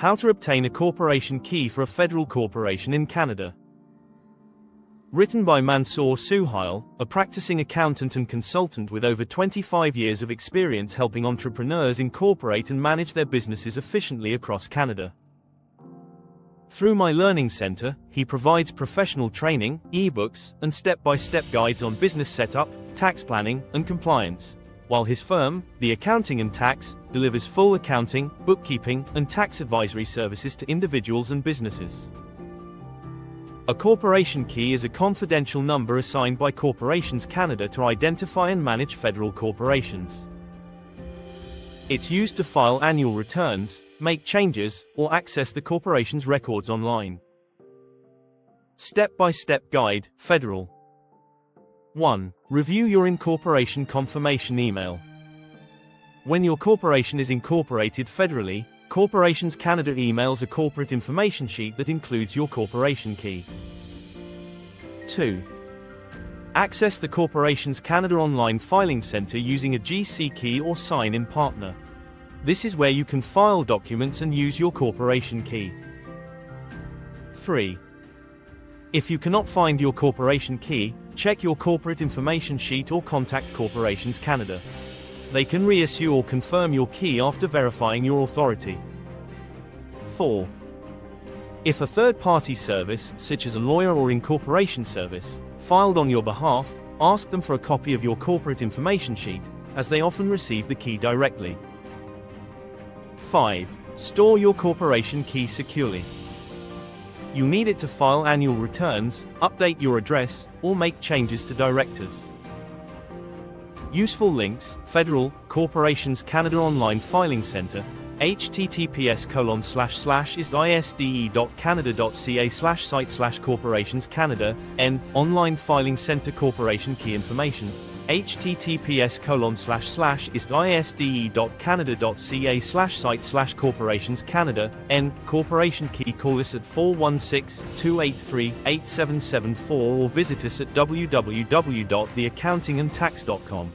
How to obtain a corporation key for a federal corporation in Canada. Written by Mansoor Suhail, a practicing accountant and consultant with over 25 years of experience helping entrepreneurs incorporate and manage their businesses efficiently across Canada. Through My Learning Center, he provides professional training, ebooks, and step-by-step guides on business setup, tax planning, and compliance, while his firm, The Accounting and Tax, delivers full accounting, bookkeeping, and tax advisory services to individuals and businesses. A corporation key is a confidential number assigned by Corporations Canada to identify and manage federal corporations. It's used to file annual returns, make changes, or access the corporation's records online. Step-by-step guide, Federal. 1. Review your incorporation confirmation email. When your corporation is incorporated federally, Corporations Canada emails a corporate information sheet that includes your corporation key. 2. Access the Corporations Canada online filing center using a GCKey or sign-in partner. This is where you can file documents and use your corporation key. 3. If you cannot find your corporation key, check your corporate information sheet or contact Corporations Canada. They can reissue or confirm your key after verifying your authority. 4. If a third-party service, such as a lawyer or incorporation service, filed on your behalf, ask them for a copy of your corporate information sheet, as they often receive the key directly. 5. Store your corporation key securely. You need it to file annual returns, update your address, or make changes to directors. Useful links: Federal, Corporations Canada Online Filing Center, https://isde.canada.ca/site/corporations Canada, Online Filing Center Corporation Key Information, https://isde.canada.ca/site/corporations Canada, Corporation Key. Call us at 416-283-8774 or visit us at www.theaccountingandtax.com.